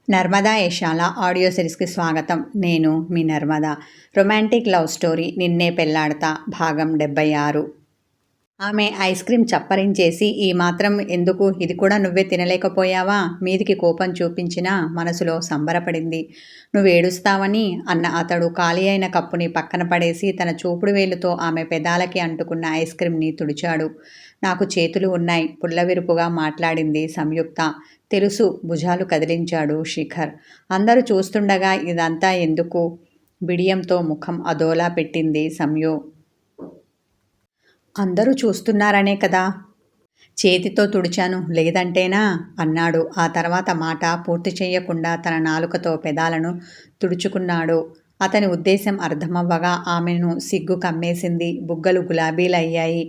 Narmada యశాల audio సిరీస్కి స్వాగతం. నేను మీ Narmada. Romantic love story నిన్నే పెళ్లాడతా భాగం 76. ఆమె ఐస్ క్రీం చప్పరించేసి, ఈ మాత్రం ఎందుకు, ఇది కూడా నువ్వే తినలేకపోయావా? మీదికి కోపం చూపించినా మనసులో సంబరపడింది. నువ్వేడుస్తావని అన్న అతడు ఖాళీ అయిన కప్పుని పక్కన పడేసి తన చూపుడు వేలుతో ఆమె పెదాలకి అంటుకున్న ఐస్ క్రీంని తుడిచాడు. నాకు చేతులు ఉన్నాయి, పుల్లవిరుపుగా మాట్లాడింది సంయుక్త. తెలుసు, భుజాలు కదిలించాడు శిఖర్. అందరూ చూస్తుండగా ఇదంతా ఎందుకు? బిడియంతో ముఖం అదోలా పెట్టింది సంయు. అందరూ చూస్తున్నారనే కదా చేతితో తుడిచాను, లేదంటేనా అన్నాడు. ఆ తర్వాత మాట పూర్తి చెయ్యకుండా తన నాలుకతో పెదాలను తుడుచుకున్నాడు. అతని ఉద్దేశం అర్థమవ్వగా ఆమెను సిగ్గు కమ్మేసింది. బుగ్గలు గులాబీలయ్యాయి.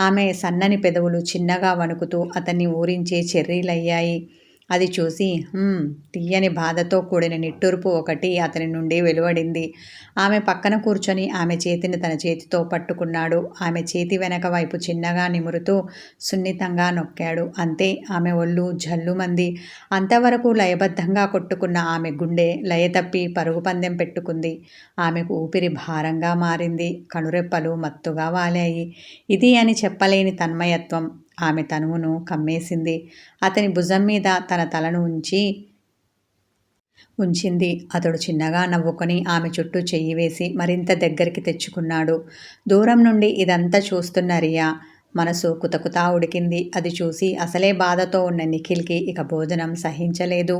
ఆమె సన్నని పెదవులు చిన్నగా వణుకుతూ అతన్ని ఊరించి చెర్రీలయ్యాయి. అది చూసి తీయని బాధతో కూడిన నిట్టూర్పు ఒకటి అతని నుండి వెలువడింది. ఆమె పక్కన కూర్చొని ఆమె చేతిని తన చేతితో పట్టుకున్నాడు. ఆమె చేతి వెనక వైపు చిన్నగా నిమురుతూ సున్నితంగా నొక్కాడు. అంతే, ఆమె ఒళ్ళు జల్లుమంది. అంతవరకు లయబద్ధంగా కొట్టుకున్న ఆమె గుండె లయ తప్పి పరుగు పందెం పెట్టుకుంది. ఆమెకు ఊపిరి భారంగా మారింది. కనురెప్పలు మత్తుగా వాలాయి. ఇది అని చెప్పలేని తన్మయత్వం ఆమె తనువును కమ్మేసింది. అతని భుజం మీద తన తలను ఉంచింది. అతడు చిన్నగా నవ్వుకొని ఆమె చుట్టూ చెయ్యి వేసి మరింత దగ్గరికి తెచ్చుకున్నాడు. దూరం నుండి ఇదంతా చూస్తున్న రియా మనసు కుతకుతా ఉడికింది. అది చూసి అసలే బాధతో ఉన్న నిఖిల్కి ఇక భోజనం సహించలేదు.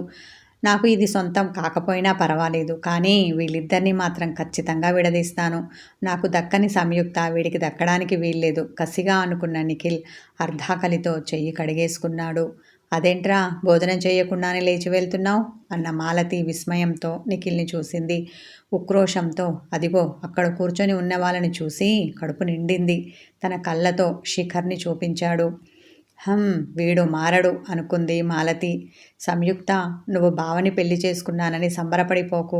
నాకు ఇది సొంతం కాకపోయినా పర్వాలేదు, కానీ వీళ్ళిద్దరినీ మాత్రం ఖచ్చితంగా విడదీస్తాను. నాకు దక్కని సంయుక్త వీడికి దక్కడానికి వీల్లేదు కసిగా అనుకున్న నిఖిల్ అర్ధాకలితో చెయ్యి కడిగేసుకున్నాడు. అదేంట్రా, భోజనం చేయకుండానే లేచి వెళ్తున్నావు అన్న మాలతి విస్మయంతో నిఖిల్ని చూసింది. ఉక్రోషంతో అదిగో అక్కడ కూర్చొని ఉన్న వాళ్ళని చూసి కడుపు నిండింది. తన కళ్ళతో శిఖర్ని చూపించాడు. వీడు మారడు అనుకుంది మాలతి. సంయుక్త, నువ్వు బావని పెళ్లి చేసుకున్నానని సంబరపడిపోకు.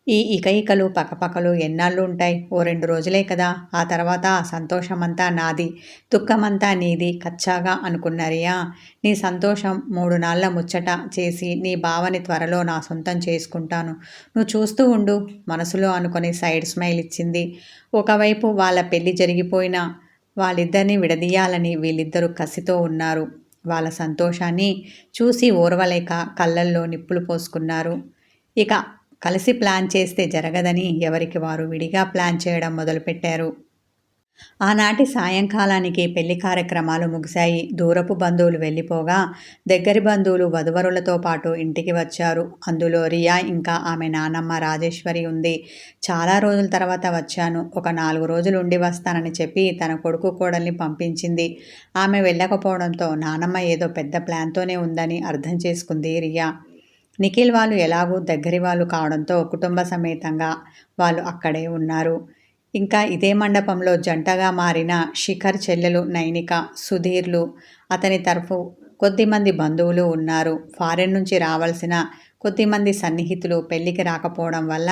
ఈ ఇకయికలు పకపకలు ఎన్నాళ్ళు ఉంటాయి? ఓ 2 రోజులే కదా. ఆ తర్వాత సంతోషమంతా నాది, దుఃఖమంతా నీది కచ్చాగా అనుకున్న రియా, నీ సంతోషం 3 నాళ్ళ ముచ్చట చేసి నీ బావని త్వరలో నా సొంతం చేసుకుంటాను, నువ్వు చూస్తూ ఉండు మనసులో అనుకొని సైడ్ స్మైల్ ఇచ్చింది. ఒకవైపు వాళ్ళ పెళ్లి జరిగిపోయినా వాళ్ళిద్దరినీ విడదీయాలని వీళ్ళిద్దరూ కసితో ఉన్నారు. వాళ్ళ సంతోషాన్ని చూసి ఓర్వలేక కళ్ళల్లో నిప్పులు పోసుకున్నారు. ఇక కలిసి ప్లాన్ చేస్తే జరగదని ఎవరికి వారు విడిగా ప్లాన్ చేయడం మొదలుపెట్టారు. ఆనాటి సాయంకాలానికి పెళ్లి కార్యక్రమాలు ముగిశాయి. దూరపు బంధువులు వెళ్ళిపోగా దగ్గరి బంధువులు వధువరులతో పాటు ఇంటికి వచ్చారు. అందులో రియా ఇంకా ఆమె నానమ్మ రాజేశ్వరి ఉంది. చాలా రోజుల తర్వాత వచ్చాను, ఒక 4 రోజులు ఉండి వస్తానని చెప్పి తన కొడుకు కోడల్ని పంపించింది. ఆమె వెళ్ళకపోవడంతో నానమ్మ ఏదో పెద్ద ప్లాన్తోనే ఉందని అర్థం చేసుకుంది రియా. నిఖిల్ వాళ్ళు ఎలాగూ దగ్గరి వాళ్ళు కావడంతో కుటుంబ సమేతంగా వాళ్ళు అక్కడే ఉన్నారు. ఇంకా ఇదే మండపంలో జంటగా మారిన శిఖర్ చెల్లెలు నైనిక, సుధీర్లు, అతని తరఫు కొద్దిమంది బంధువులు ఉన్నారు. ఫారెన్ నుంచి రావాల్సిన కొద్దిమంది సన్నిహితులు పెళ్లికి రాకపోవడం వల్ల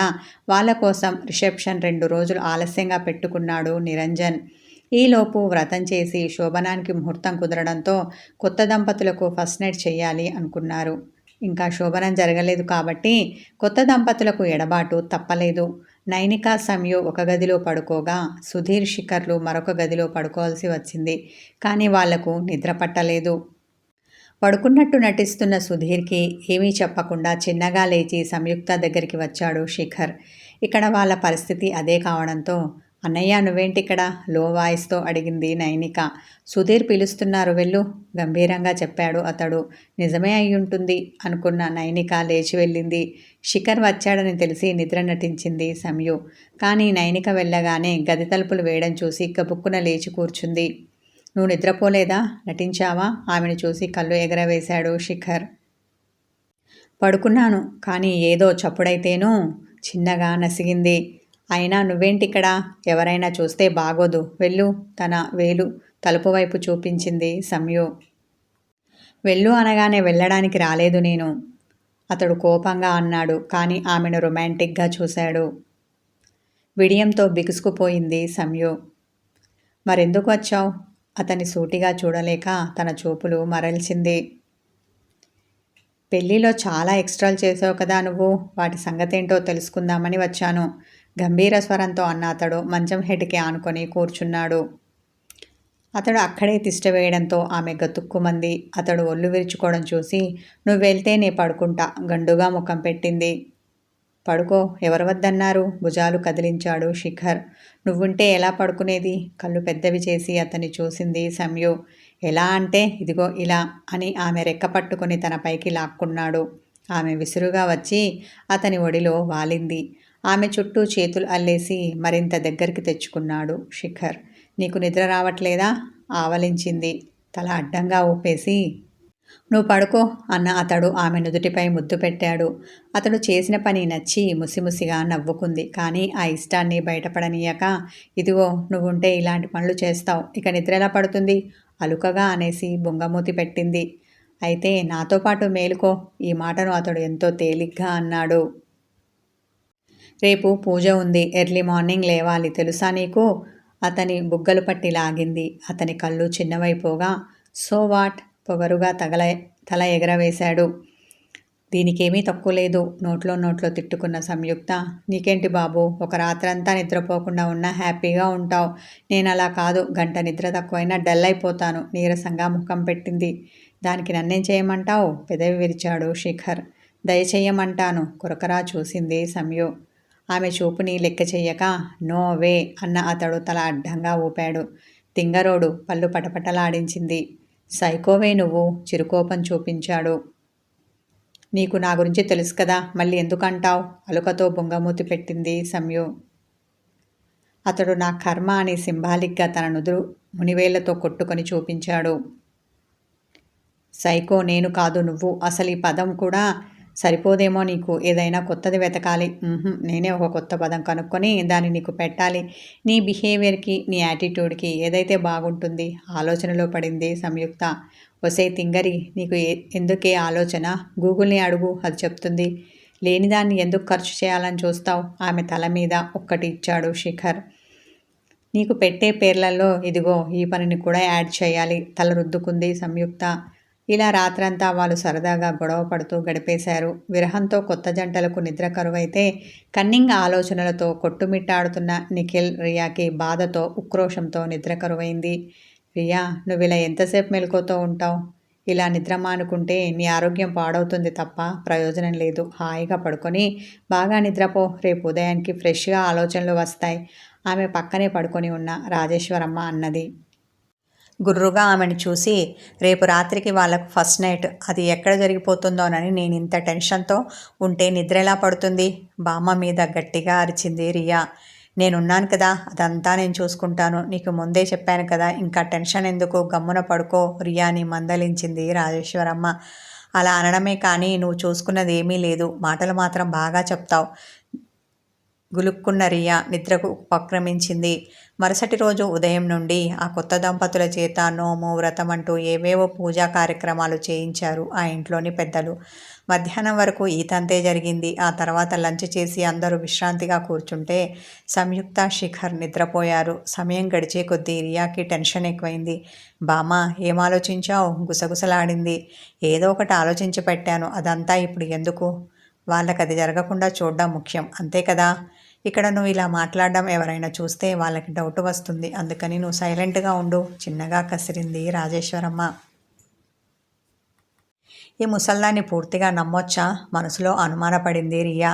వాళ్ళ కోసం రిసెప్షన్ 2 రోజులు ఆలస్యంగా పెట్టుకున్నాడు నిరంజన్. ఈలోపు వ్రతం చేసి శోభనానికి ముహూర్తం కుదరడంతో కొత్త దంపతులకు ఫస్ట్ నైట్ చేయాలి అనుకున్నారు. ఇంకా శోభనం జరగలేదు కాబట్టి కొత్త దంపతులకు ఎడబాటు తప్పలేదు. నైనిక, సంయు ఒక గదిలో పడుకోగా సుధీర్, శిఖర్లు మరొక గదిలో పడుకోవాల్సి వచ్చింది. కానీ వాళ్లకు నిద్ర పట్టలేదు. పడుకున్నట్టు నటిస్తున్న సుధీర్కి ఏమీ చెప్పకుండా చిన్నగా లేచి సంయుక్త దగ్గరికి వచ్చాడు శిఖర్. ఇక్కడ వాళ్ళ పరిస్థితి అదే కావడంతో, అన్నయ్య నువ్వేంటిక్కడ? లో వాయిస్తో అడిగింది నైనిక. సుధీర్ పిలుస్తున్నారు, వెళ్ళు గంభీరంగా చెప్పాడు అతడు. నిజమే అయ్యుంటుంది అనుకున్న నైనిక లేచి వెళ్ళింది. శిఖర్ వచ్చాడని తెలిసి నిద్ర నటించింది సంయు. కానీ నైనిక వెళ్ళగానే గది తలుపులు వేయడం చూసి గబుక్కున లేచి కూర్చుంది. నువ్వు నిద్రపోలేదా, నటించావా? ఆమెను చూసి కళ్ళు ఎగరవేశాడు శిఖర్. పడుకున్నాను, కానీ ఏదో చప్పుడైతేనూ చిన్నగా నసిగింది. అయినా నువ్వేంటిక్కడ? ఎవరైనా చూస్తే బాగోదు, వెళ్ళు తన వేలు తలుపు వైపు చూపించింది సంయు. వెళ్ళు అనగానే వెళ్ళడానికి రాలేదు నేను, అతడు కోపంగా అన్నాడు. కానీ ఆమెను రొమాంటిక్గా చూశాడు. విడియంతో బిగుసుకుపోయింది సంయు. మరెందుకు వచ్చావు? అతని సూటిగా చూడలేక తన చూపులు మరల్చింది. పెళ్ళిలో చాలా ఎక్స్ట్రాలు చేసావు కదా నువ్వు. వాటి సంగతేంటో తెలుసుకుందామని వచ్చాను. గంభీర స్వరంతో అన్న అతడు మంచం హెడ్కి ఆనుకొని కూర్చున్నాడు. అతడు అక్కడే తిష్ట వేయడంతో ఆమె గతుక్కుమంది. అతడు ఒళ్ళు విరుచుకోవడం చూసి నువ్వు వెళ్తే నే పడుకుంటా గండుగా ముఖం పెట్టింది. పడుకో, ఎవరు వద్దన్నారు? భుజాలు కదిలించాడు శిఖర్. నువ్వుంటే ఎలా పడుకునేది? కళ్ళు పెద్దవి చేసి అతన్ని చూసింది సంయు. ఎలా అంటే ఇదిగో ఇలా అని ఆమె రెక్క పట్టుకుని తన పైకి లాక్కున్నాడు. ఆమె విసురుగా వచ్చి అతని ఒడిలో వాలింది. ఆమె చుట్టూ చేతులు అల్లేసి మరింత దగ్గరికి తెచ్చుకున్నాడు శిఖర్. నీకు నిద్ర రావట్లేదా? ఆవలించింది తల అడ్డంగా ఊపేసి. నువ్వు పడుకో అన్న అతడు ఆమె నుదుటిపై ముద్దు పెట్టాడు. అతడు చేసిన పని నచ్చి ముసిముసిగా నవ్వుకుంది. కానీ ఆ ఇష్టాన్ని బయటపడనీయక, ఇదిగో నువ్వుంటే ఇలాంటి పనులు చేస్తావు, ఇక నిద్ర ఎలా పడుతుంది అలుకగా అనేసి బొంగమూతి పెట్టింది. అయితే నాతో పాటు మేలుకో. ఈ మాటను అతడు ఎంతో తేలిగ్గా అన్నాడు. రేపు పూజ ఉంది, ఎర్లీ మార్నింగ్ లేవాలి తెలుసా నీకు? అతని బుగ్గలు పట్టి లాగింది. అతని కళ్ళు చిన్నవైపోగా సో వాట్ పొగరుగా తల ఎగరవేశాడు. దీనికేమీ తక్కువ లేదు. నోట్లో తిట్టుకున్న సంయుక్త. నీకేంటి బాబు, ఒక రాత్రంతా నిద్రపోకుండా ఉన్నా హ్యాపీగా ఉంటావు. నేను అలా కాదు, గంట నిద్ర తక్కువైనా డల్ అయిపోతాను నీరసంగా ముఖం పెట్టింది. దానికి నన్నేం చేయమంటావు? పెదవి విరిచాడు శిఖర్. దయచేయమంటాను కొరకరా చూసింది సంయు. ఆమె చూపుని లెక్క చెయ్యక నో వే అన్న అతడు తల అడ్డంగా ఊపాడు. తింగరోడు పళ్ళు పటపటలాడించింది. సైకోవే నువ్వు చిరుకోపం చూపించాడు. నీకు నా గురించి తెలుసు కదా, మళ్ళీ ఎందుకంటావు? అలుకతో బొంగమూతి పెట్టింది సంయు. అతడు నా కర్మ అని సింబాలిక్గా తన నుదురు మునివేళ్లతో కొట్టుకొని చూపించాడు. సైకో నేను కాదు నువ్వు. అసలు ఈ పదం కూడా సరిపోదేమో నీకు. ఏదైనా కొత్తది వెతకాలి. నేనే ఒక కొత్త పదం కనుక్కొని దాన్ని నీకు పెట్టాలి. నీ బిహేవియర్కి, నీ యాటిట్యూడ్కి ఏదైతే బాగుంటుంది. ఆలోచనలో పడింది సంయుక్త. ఒసే తింగరి, నీకు ఎందుకే ఆలోచన? గూగుల్ని అడుగు, అది చెప్తుంది. లేనిదాన్ని ఎందుకు ఖర్చు చేయాలని చూస్తావు? ఆమె తల మీద ఒక్కటి ఇచ్చాడు శిఖర్. నీకు పెట్టే పేర్లలో ఇదిగో ఈ పనిని కూడా యాడ్ చేయాలి తల రుద్దుకుంది సంయుక్త. ఇలా రాత్రంతా వాళ్ళు సరదాగా గొడవ పడుతూ గడిపేశారు. విరహంతో కొత్త జంటలకు నిద్ర కరువైతే కన్నింగ్ ఆలోచనలతో కొట్టుమిట్టాడుతున్న నిఖిల్ రియాకి బాధతో ఉక్రోషంతో నిద్ర కరువైంది. రియా, నువ్వు ఇలా ఎంతసేపు మెలకువతో ఉంటావు? ఇలా నిద్ర మానుకుంటే నీ ఆరోగ్యం పాడవుతుంది తప్ప ప్రయోజనం లేదు. హాయిగా పడుకొని బాగా నిద్రపో. రేపు ఉదయానికి ఫ్రెష్గా ఆలోచనలు వస్తాయి. ఆమె పక్కనే పడుకొని ఉన్న రాజేశ్వరమ్మ అన్నది. గుర్రుగా ఆమెను చూసి, రేపు రాత్రికి వాళ్ళకు ఫస్ట్ నైట్, అది ఎక్కడ జరిగిపోతుందోనని నేను ఇంత టెన్షన్తో ఉంటే నిద్ర ఎలా పడుతుంది? బామ్మ మీద గట్టిగా అరిచింది రియా. నేనున్నాను కదా, అదంతా నేను చూసుకుంటాను. నీకు ముందే చెప్పాను కదా, ఇంకా టెన్షన్ ఎందుకు, గమ్మున పడుకో రియాని మందలించింది రాజేశ్వరమ్మ. అలా అనడమే కానీ నువ్వు చూసుకున్నది ఏమీ లేదు. మాటలు మాత్రం బాగా చెప్తావు. గులుక్కున్న రియా నిద్రకు ఉపక్రమించింది. మరుసటి రోజు ఉదయం నుండి ఆ కొత్త దంపతుల చేత నోము వ్రతం అంటూ ఏవేవో పూజా కార్యక్రమాలు చేయించారు ఆ ఇంట్లోని పెద్దలు. మధ్యాహ్నం వరకు ఈ తంతే జరిగింది. ఆ తర్వాత లంచ్ చేసి అందరూ విశ్రాంతిగా కూర్చుంటే సంయుక్త, శిఖర్ నిద్రపోయారు. సమయం గడిచే కొద్దీ రియాకి టెన్షన్ ఎక్కువైంది. బామ్మ, ఏం ఆలోచించావు? గుసగుసలాడింది. ఏదో ఒకటి ఆలోచించి పెట్టాను, అదంతా ఇప్పుడు ఎందుకు? వాళ్ళకి అది జరగకుండా చూడడం ముఖ్యం, అంతే కదా. ఇక్కడ నువ్వు ఇలా మాట్లాడడం ఎవరైనా చూస్తే వాళ్ళకి డౌట్ వస్తుంది. అందుకని నువ్వు సైలెంట్గా ఉండు, చిన్నగా కసిరింది రాజేశ్వరమ్మ. ఈ ముసల్దాన్ని పూర్తిగా నమ్మొచ్చా? మనసులో అనుమానపడింది రియా.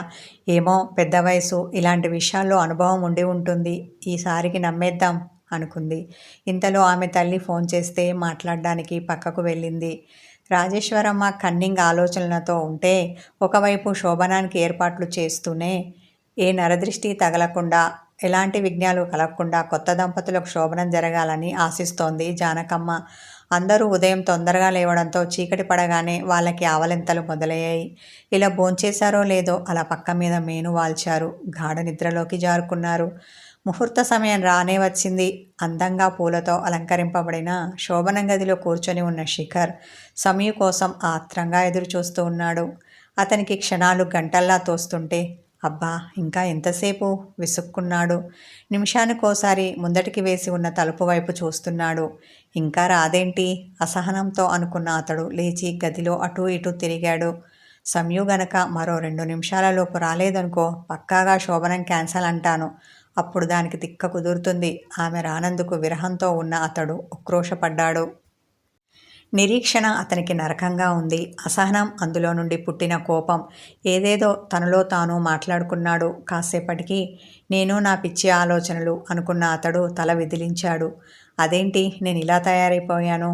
ఏమో, పెద్ద వయసు, ఇలాంటి విషయాల్లో అనుభవం ఉండి ఉంటుంది. ఈసారికి నమ్మేద్దాం అనుకుంది. ఇంతలో ఆమె తల్లి ఫోన్ చేస్తే మాట్లాడడానికి పక్కకు వెళ్ళింది. రాజేశ్వరమ్మ కన్నింగ్ ఆలోచనలతో ఉంటే ఒకవైపు శోభనానికి ఏర్పాట్లు చేస్తూనే ఏ నరదృష్టి తగలకుండా, ఎలాంటి విఘ్నాలు కలగకుండా కొత్త దంపతులకు శోభనం జరగాలని ఆశిస్తోంది జానకమ్మ. అందరూ ఉదయం తొందరగా లేవడంతో చీకటి పడగానే వాళ్ళకి ఆవలింతలు మొదలయ్యాయి. ఇలా భోంచేశారో లేదో అలా పక్క మీద మేను వాల్చారు. గాఢ నిద్రలోకి జారుకున్నారు. ముహూర్త సమయం రానే వచ్చింది. అందంగా పూలతో అలంకరింపబడిన శోభనం గదిలో కూర్చొని ఉన్న శిఖర్ సమయ కోసం ఆత్రంగా ఎదురు చూస్తూ ఉన్నాడు. అతనికి క్షణాలు గంటల్లా తోస్తుంటే అబ్బా ఇంకా ఎంతసేపు విసుక్కున్నాడు. నిమిషానికోసారి ముందటికి వేసి ఉన్న తలుపు వైపు చూస్తున్నాడు. ఇంకా రాదేంటి అసహనంతో అనుకున్న అతడు లేచి గదిలో అటూ ఇటూ తిరిగాడు. సంయు గనక మరో 2 నిమిషాలలోపు రాలేదనుకో పక్కాగా శోభనం క్యాన్సల్ అంటాను. అప్పుడు దానికి తిక్క కుదురుతుంది. ఆమె రానందుకు విరహంతో ఉన్న అతడు ఉక్రోషపడ్డాడు. నిరీక్షణ అతనికి నరకంగా ఉంది. అసహనం, అందులో నుండి పుట్టిన కోపం. ఏదేదో తనలో తాను మాట్లాడుకున్నాడు. కాసేపటికి నేను నా పిచ్చి ఆలోచనలు అనుకున్న అతడు తల విదిలించాడు. అదేంటి నేను ఇలా తయారైపోయాను?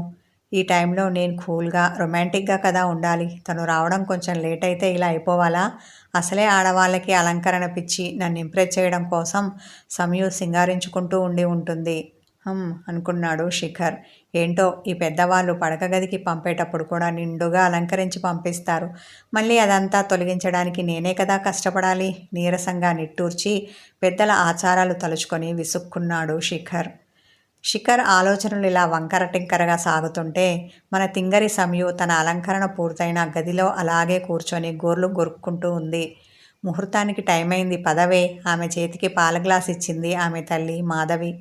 ఈ టైంలో నేను కూల్గా రొమాంటిక్గా కదా ఉండాలి. తను రావడం కొంచెం లేట్ అయితే ఇలా అయిపోవాలా? అసలే ఆడవాళ్ళకి అలంకరణ పిచ్చి. నన్ను ఇంప్రెస్ చేయడం కోసం సంయు సింగారించుకుంటూ ఉండి ఉంటుంది అనుకున్నాడు శిఖర్. ఏంటో ఈ పెద్దవాళ్ళు పడక గదికి పంపేటప్పుడు కూడా నిండుగా అలంకరించి పంపిస్తారు. మళ్ళీ అదంతా తొలగించడానికి నేనే కదా కష్టపడాలి. నీరసంగా నిట్టూర్చి పెద్దల ఆచారాలు తలుచుకొని విసుక్కున్నాడు శిఖర్. శిఖర్ ఆలోచనలు ఇలా వంకర టింకరగా సాగుతుంటే మన తింగరి సంయు తన అలంకరణ పూర్తయిన గదిలో అలాగే కూర్చొని గోర్లు గొరుక్కుంటూ ఉంది. ముహూర్తానికి టైం అయింది పదవే. ఆమె చేతికి పాల గ్లాస్ ఇచ్చింది ఆమె తల్లి మాధవి.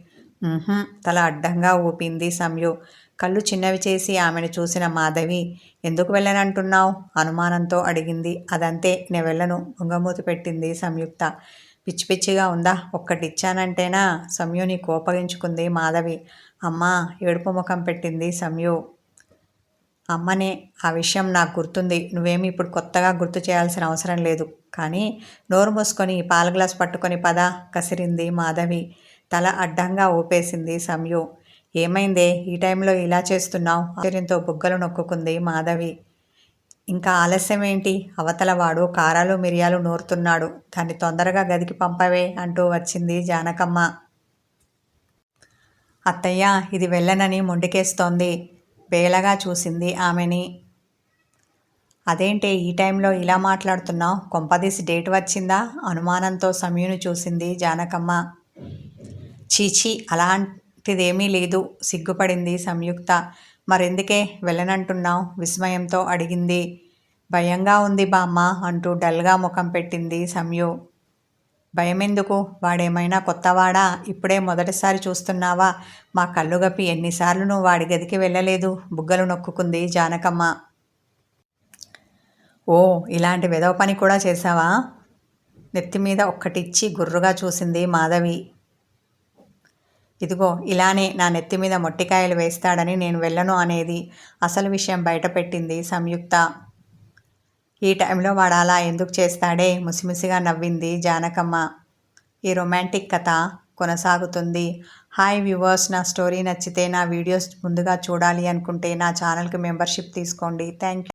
తల అడ్డంగా ఊపింది సంయు. కళ్ళు చిన్నవి చేసి ఆమెను చూసిన మాధవి, ఎందుకు వెళ్ళనంటున్నావు అనుమానంతో అడిగింది. అదంతే, నే వెళ్ళను బొంగమూతి పెట్టింది సంయుక్త. పిచ్చి పిచ్చిగా ఉందా? ఒక్కటిచ్చానంటేనా సంయుని కోపగించుకుంది మాధవి. అమ్మా ఏడుపు ముఖం పెట్టింది సంయు. అమ్మనే, ఆ విషయం నాకు గుర్తుంది. నువ్వేమి ఇప్పుడు కొత్తగా గుర్తు చేయాల్సిన అవసరం లేదు. కానీ నోరు మూసుకొని పాల గ్లాస్ పట్టుకొని పద కసిరింది మాధవి. తల అడ్డంగా ఊపేసింది సంయు. ఏమైందే ఈ టైంలో ఇలా చేస్తున్నావు? ఆశ్చర్యంతో బుగ్గలు నొక్కుకుంది మాధవి. ఇంకా ఆలస్యం ఏంటి? అవతల వాడు కారాలు మిరియాలు నూరుతున్నాడు. దాన్ని తొందరగా గదికి పంపవే అంటూ వచ్చింది జానకమ్మ. అత్తయ్య ఇది వెళ్ళనని మొండికేస్తోంది. బేలగా చూసింది ఆమెని. అదేంటే ఈ టైంలో ఇలా మాట్లాడుతున్నావు? కొంపదీసి డేట్ వచ్చిందా? అనుమానంతో సంయుని చూసింది జానకమ్మ. చీచీ అలాంటిదేమీ లేదు సిగ్గుపడింది సంయుక్త. మరెందుకే వెళ్ళనంటున్నావు విస్మయంతో అడిగింది. భయంగా ఉంది బామ్మ అంటూ డల్గా ముఖం పెట్టింది సంయు. భయమెందుకు? వాడేమైనా కొత్తవాడా? ఇప్పుడే మొదటిసారి చూస్తున్నావా? మా కళ్ళు గప్పి ఎన్నిసార్లు నువ్వు వాడి గదికి వెళ్ళలేదు? బుగ్గలు నొక్కుకుంది జానకమ్మ. ఓ ఇలాంటి వెధవ పని కూడా చేశావా? నెత్తిమీద ఒక్కటిచ్చి గుర్రుగా చూసింది మాధవి. ఇదిగో ఇలానే నా నెత్తిమీద మొట్టికాయలు వేస్తాడని నేను వెళ్ళను అనేది అసలు విషయం బయటపెట్టింది సంయుక్త. ఈ టైంలో వాడు అలా ఎందుకు చేస్తాడే? ముసిముసిగా నవ్వింది జానకమ్మ. ఈ రొమాంటిక్ కథ కొనసాగుతుంది. హాయ్ వ్యూవర్స్, నా స్టోరీ నచ్చితే నా వీడియోస్ ముందుగా చూడాలి అనుకుంటే నా ఛానల్కి మెంబర్షిప్ తీసుకోండి. Thank you.